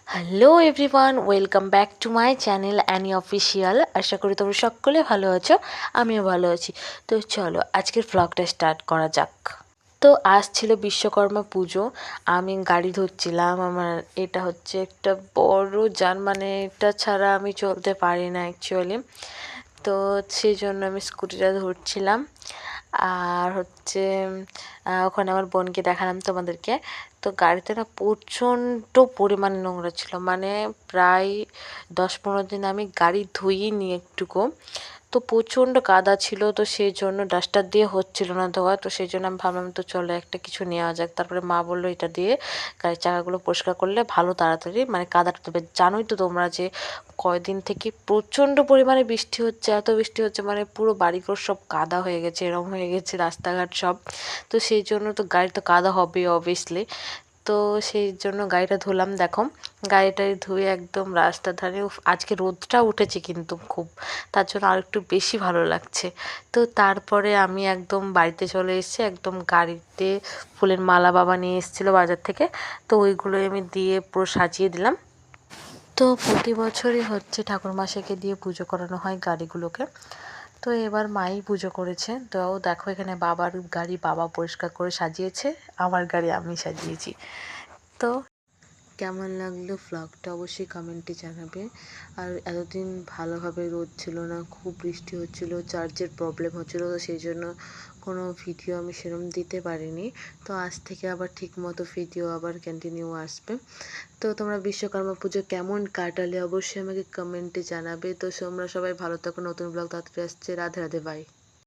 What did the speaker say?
Hello everyone, welcome back to my channel Annie official. আশা করি তোমরা সকলে ভালো আছো, আমিও ভালো আছি। তো চলো আজকের ভ্লগটা স্টার্ট করা যাক। তো আজ ছিল বিশ্বকর্মা পুজো। আমি গাড়ি ধরছিলাম। আমার এটা হচ্ছে একটা বড় যান, মানে এটা ছাড়া আমি চলতে পারি না অ্যাকচুয়ালি। তো সেই জন্য আমি স্কুটিটা ধরছিলাম। আর হচ্ছে ওখানে আমার বোনকে দেখালাম তোমাদেরকে। তো গাড়িতে না প্রচণ্ড পরিমাণে নোংরা ছিল, মানে প্রায় 10-15 দিন আমি গাড়ি ধুইনি একটুকু। তো প্রচণ্ড কাদা ছিল, তো সেই জন্য ডাস্টার দিয়ে হচ্ছিল না ধোয়া। তো সেই জন্য আমি ভাবলাম তো চলো একটা কিছু নেওয়া যাক। তারপরে মা বললো এটা দিয়ে গাড়ির চাকাগুলো পরিষ্কার করলে ভালো তাড়াতাড়ি মানে কাদাটা দেবে। জানোই তো তোমরা যে কয়দিন থেকে প্রচণ্ড পরিমাণে বৃষ্টি হচ্ছে, এত বৃষ্টি হচ্ছে মানে পুরো বাড়িঘর সব কাদা হয়ে গেছে, এরকম হয়ে গেছে রাস্তাঘাট সব। তো সেই জন্য তো গাড়ি তো কাদা হবে অবভিয়াসলি। তো সেই জন্য গাড়িটা ধুলাম। দেখো গাড়িটা ধুয়ে একদম রাস্তার ধারে, আজকে রোদটা উঠেছে কিন্তু খুব, তার জন্য আর একটু বেশি ভালো লাগছে। তো তারপরে আমি একদম বাড়িতে চলে এসেছি। একদম গাড়িতে ফুলের মালা বাবা নিয়ে এসেছিলো বাজার থেকে, তো ওইগুলো আমি দিয়ে পুরো সাজিয়ে দিলাম। তো প্রতি বছরই হচ্ছে ঠাকুরমশাইকে দিয়ে পুজো করানো হয় গাড়িগুলোকে। তো এবার মাই পুজো করেছে। তো দেখো এখানে বাবার গাড়ি বাবা পরিষ্কার করে সাজিয়েছে, আমার গাড়ি আমি সাজিয়েছি। তো কেমন লাগলো ভ্লগটা অবশ্যই কমেন্টে জানাবে। আর এতদিন ভালোভাবে রোদ ছিল না, খুব বৃষ্টি হচ্ছিল, চার্জের প্রবলেম হচ্ছিলো, তো সেই জন্য কোনো ভিডিও আমি সেরকম দিতে পারিনি। তো আজ থেকে আবার ঠিক মতো ভিডিও আবার কন্টিনিউ আসবে। তো তোমরা বিশ্বকর্মা পুজো কেমন কাটালে অবশ্যই আমাকে কমেন্টে জানাবে। তো তোমরা সবাই ভালো থাকো, নতুন ব্লগ তাড়াতাড়ি আসছে। রাধে রাধে, বাই।